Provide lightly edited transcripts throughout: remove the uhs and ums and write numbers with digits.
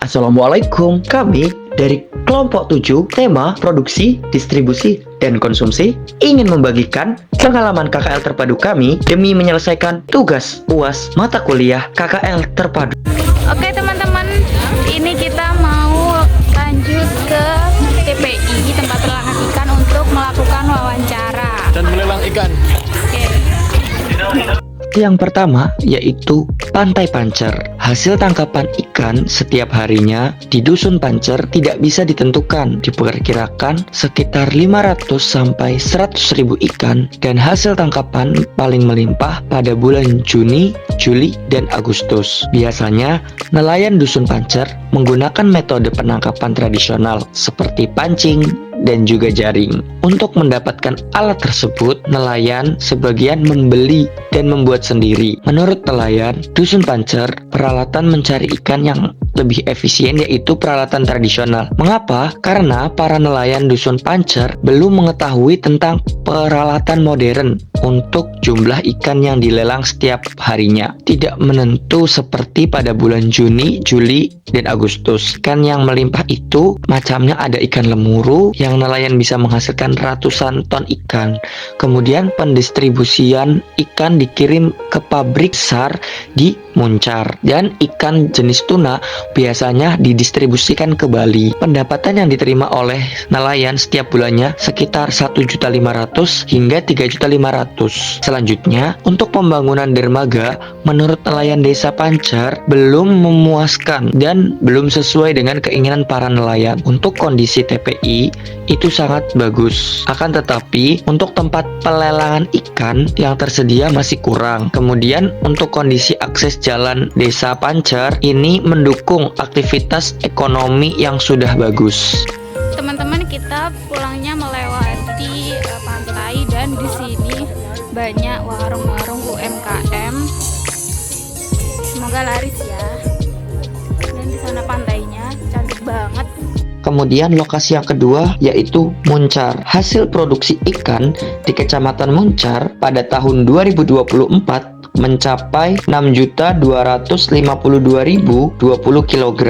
Assalamualaikum. Kami dari kelompok 7 tema produksi, distribusi, dan konsumsi ingin membagikan pengalaman KKL terpadu kami demi menyelesaikan tugas UAS mata kuliah KKL terpadu. Oke teman-teman, ini kita mau lanjut ke TPI, tempat pelelangan ikan, untuk melakukan wawancara dan melelang ikan. Oke. Yang pertama yaitu Pantai Pancer. Hasil tangkapan ikan setiap harinya di Dusun Pancer tidak bisa ditentukan. Diperkirakan sekitar 500 sampai 100 ribu ikan, dan hasil tangkapan paling melimpah pada bulan Juni, Juli, dan Agustus. Biasanya nelayan Dusun Pancer menggunakan metode penangkapan tradisional seperti pancing dan juga jaring. Untuk mendapatkan alat tersebut, nelayan sebagian membeli dan membuat sendiri. Menurut nelayan Dusun Pancer, peralatan mencari ikan yang lebih efisien yaitu peralatan tradisional. Mengapa? Karena para nelayan Dusun Pancer belum mengetahui tentang peralatan modern untuk jumlah ikan yang dilelang setiap harinya. Tidak menentu seperti pada bulan Juni, Juli, dan Agustus. Ikan yang melimpah itu macamnya ada ikan lemuru yang nelayan bisa menghasilkan ratusan ton ikan. Kemudian pendistribusian ikan dikirim ke pabrik besar di Muncar, dan ikan jenis tuna biasanya didistribusikan ke Bali. Pendapatan yang diterima oleh nelayan setiap bulannya sekitar 1.500.000 hingga 3.500.000. Selanjutnya, untuk pembangunan dermaga, menurut nelayan Desa Pancer belum memuaskan dan belum sesuai dengan keinginan para nelayan. Untuk kondisi TPI itu sangat bagus. Akan tetapi, untuk tempat pelelangan ikan yang tersedia masih kurang. Kemudian, untuk kondisi akses jalan Desa Pancer ini mendukung aktivitas ekonomi yang sudah bagus. Teman-teman, kita pulangnya melewati pantai, dan di sini banyak warung-warung UMKM. Semoga laris ya. Dan di sana pantainya cantik banget. Kemudian lokasi yang kedua yaitu Muncar. Hasil produksi ikan di Kecamatan Muncar pada tahun 2024 mencapai 6.252.020 kg.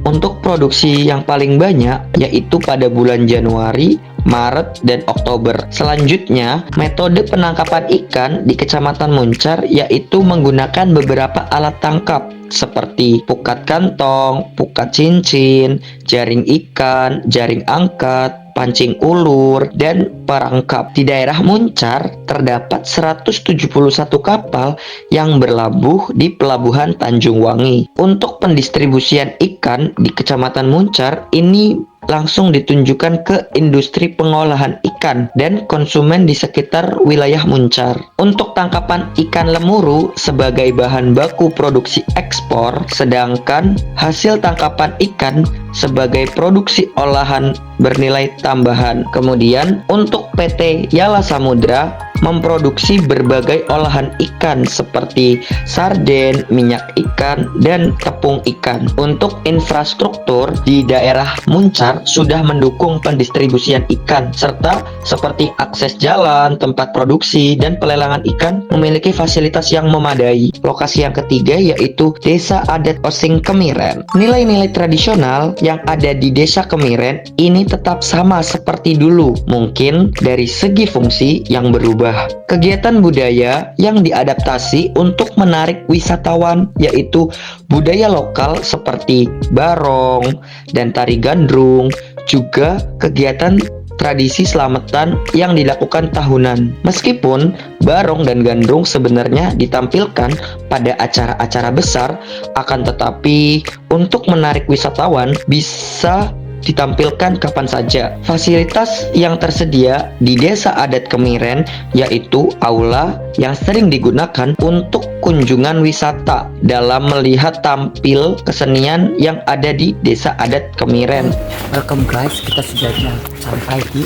Untuk produksi yang paling banyak yaitu pada bulan Januari, Maret, dan Oktober. Selanjutnya, metode penangkapan ikan di Kecamatan Muncar yaitu menggunakan beberapa alat tangkap seperti pukat kantong, pukat cincin, jaring ikan, jaring angkat, pancing ulur, dan perangkap. Di daerah Muncar terdapat 171 kapal yang berlabuh di Pelabuhan Tanjung Wangi. Untuk pendistribusian ikan di Kecamatan Muncar ini langsung ditunjukkan ke industri pengolahan ikan dan konsumen di sekitar wilayah Muncar. Untuk tangkapan ikan lemuru sebagai bahan baku produksi ekspor, sedangkan hasil tangkapan ikan sebagai produksi olahan bernilai tambahan. Kemudian untuk PT Yala Samudra memproduksi berbagai olahan ikan seperti sarden, minyak ikan, dan tepung ikan. Untuk infrastruktur di daerah Muncar sudah mendukung pendistribusian ikan, serta seperti akses jalan, tempat produksi, dan pelelangan ikan memiliki fasilitas yang memadai. Lokasi yang ketiga yaitu Desa Adat Osing Kemiren. Nilai-nilai tradisional yang ada di Desa Kemiren ini tetap sama seperti dulu, mungkin dari segi fungsi yang berubah. Kegiatan budaya yang diadaptasi untuk menarik wisatawan yaitu budaya lokal seperti barong dan tari gandrung, juga kegiatan tradisi selamatan yang dilakukan tahunan. Meskipun barong dan gandrung sebenarnya ditampilkan pada acara-acara besar, akan tetapi untuk menarik wisatawan bisa ditampilkan kapan saja. Fasilitas yang tersedia di Desa Adat Kemiren yaitu aula yang sering digunakan untuk kunjungan wisata dalam melihat tampil kesenian yang ada di Desa Adat Kemiren. Welcome guys, kita sudah sampai di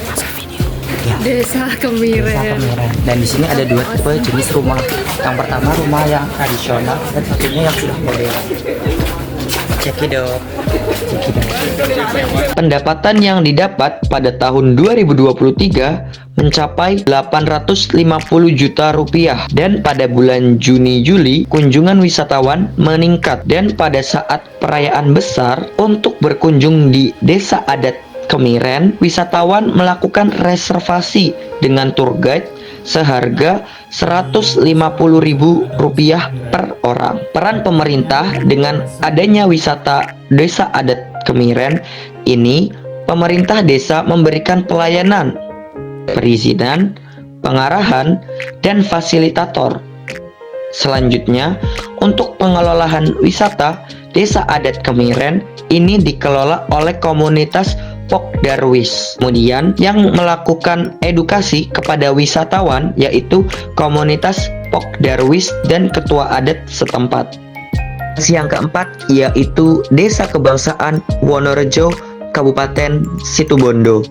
Desa Kemiren. Dan di sini ada dua tipe jenis rumah. Yang pertama rumah yang tradisional dan satunya yang sudah modern. Cekidot. Pendapatan yang didapat pada tahun 2023 mencapai 850 juta rupiah, dan pada bulan Juni-Juli kunjungan wisatawan meningkat, dan pada saat perayaan besar untuk berkunjung di Desa Adat Kemiren, wisatawan melakukan reservasi dengan tour guide seharga Rp150.000 per orang. Peran pemerintah dengan adanya wisata Desa Adat Kemiren ini, pemerintah desa memberikan pelayanan, perizinan, pengarahan, dan fasilitator. Selanjutnya, untuk pengelolaan wisata Desa Adat Kemiren ini dikelola oleh komunitas Pok Darwis. Kemudian yang melakukan edukasi kepada wisatawan yaitu komunitas Pok Darwis dan ketua adat setempat. Yang keempat yaitu Desa Kebangsaan Wonorejo, Kabupaten Situbondo.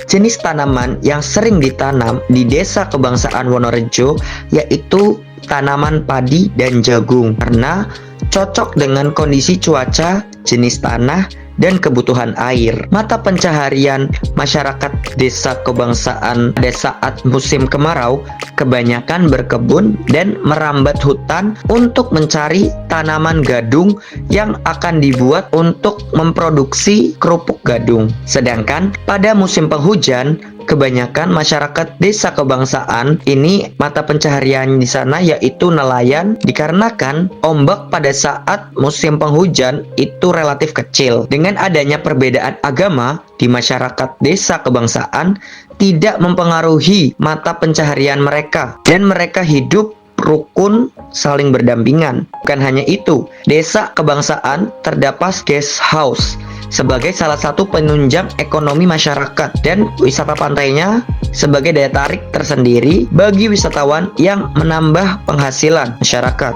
Jenis tanaman yang sering ditanam di Desa Kebangsaan Wonorejo yaitu tanaman padi dan jagung, karena cocok dengan kondisi cuaca, jenis tanah, dan kebutuhan air. Mata pencaharian masyarakat Desa Kebangsaan pada saat musim kemarau kebanyakan berkebun dan merambat hutan untuk mencari tanaman gadung yang akan dibuat untuk memproduksi kerupuk gadung. Sedangkan pada musim penghujan, kebanyakan masyarakat Desa Kebangsaan ini mata pencaharian di sana yaitu nelayan, dikarenakan ombak pada saat musim penghujan itu relatif kecil. Dengan adanya perbedaan agama di masyarakat Desa Kebangsaan tidak mempengaruhi mata pencaharian mereka, dan mereka hidup rukun saling berdampingan. Bukan hanya itu, Desa Kebangsaan terdapat guest house sebagai salah satu penunjang ekonomi masyarakat, dan wisata pantainya sebagai daya tarik tersendiri bagi wisatawan yang menambah penghasilan masyarakat.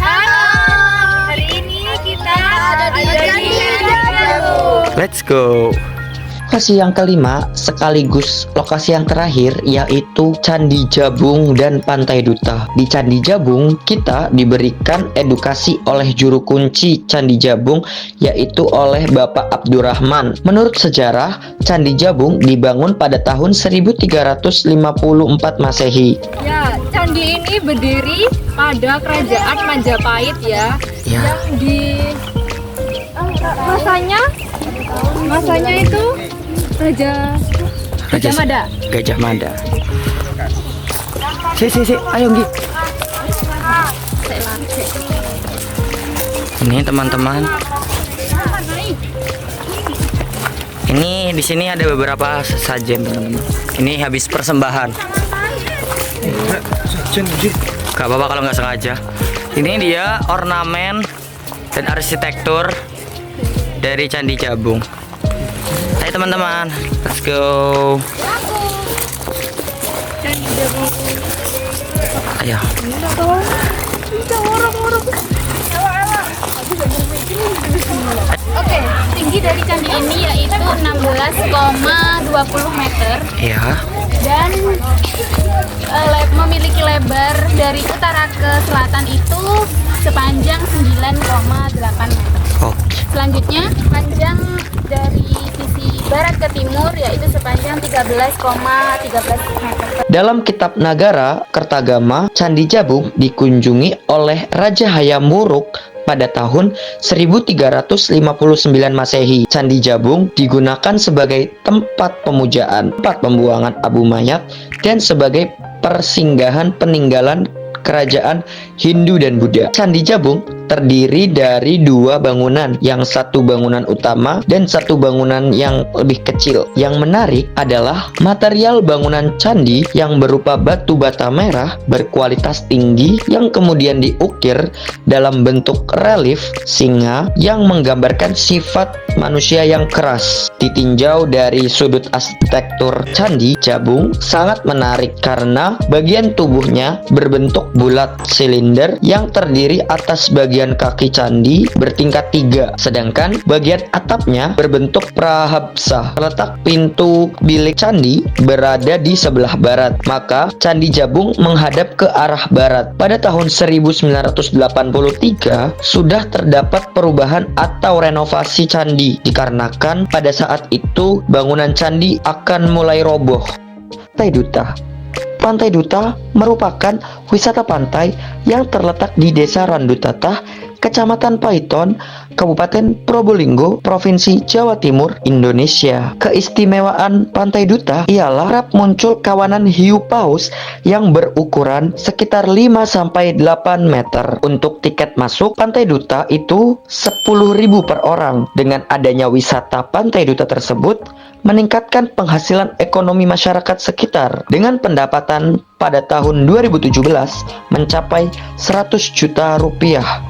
Halo, hari ini kita ada di Jabung. Let's go. Lokasi yang kelima sekaligus lokasi yang terakhir yaitu Candi Jabung dan Pantai Duta. Di Candi Jabung kita diberikan edukasi oleh juru kunci Candi Jabung yaitu oleh Bapak Abdurrahman. Menurut sejarah, Candi Jabung dibangun pada tahun 1354 Masehi. Ya, candi ini berdiri pada kerajaan Majapahit ya. Yang di masanya itu Gajah Mada. Gajah Mada. Si, ayo Gi. Ini teman-teman. Ini di sini ada beberapa sesajen teman-teman. Ini habis persembahan. Gak apa-apa kalau nggak sengaja. Ini dia ornamen dan arsitektur dari Candi Jabung. Hai teman-teman, let's go. Ayo. Oke, tinggi dari candi ini yaitu 16,20 meter. Ya. Dan memiliki lebar dari utara ke selatan itu sepanjang 9,8 meter. Oke. Selanjutnya, panjang dari sisi barat ke timur yaitu sepanjang 13,13 meter. Dalam kitab Nagara Kertagama, Candi Jabung dikunjungi oleh Raja Hayam Wuruk pada tahun 1359 Masehi. Candi Jabung digunakan sebagai tempat pemujaan, tempat pembuangan abu mayat, dan sebagai persinggahan peninggalan kerajaan Hindu dan Buddha. Candi Jabung terdiri dari dua bangunan, yang satu bangunan utama dan satu bangunan yang lebih kecil. Yang menarik adalah material bangunan candi yang berupa batu bata merah berkualitas tinggi yang kemudian diukir dalam bentuk relief singa yang menggambarkan sifat manusia yang keras. Ditinjau dari sudut arsitektur Candi Jabung sangat menarik karena bagian tubuhnya berbentuk bulat silinder yang terdiri atas bagian bagian kaki candi bertingkat 3, sedangkan bagian atapnya berbentuk prahabsa. Letak pintu bilik candi berada di sebelah barat, maka Candi Jabung menghadap ke arah barat. Pada tahun 1983 sudah terdapat perubahan atau renovasi candi dikarenakan pada saat itu bangunan candi akan mulai roboh. Pantai Duta. Pantai Duta merupakan wisata pantai yang terletak di Desa Randutatah, Kecamatan Paiton, Kabupaten Probolinggo, Provinsi Jawa Timur, Indonesia. Keistimewaan Pantai Duta ialah kerap muncul kawanan hiu paus yang berukuran sekitar 5-8 meter. Untuk tiket masuk Pantai Duta itu 10.000 per orang. Dengan adanya wisata Pantai Duta tersebut meningkatkan penghasilan ekonomi masyarakat sekitar dengan pendapatan pada tahun 2017 mencapai 100 juta rupiah.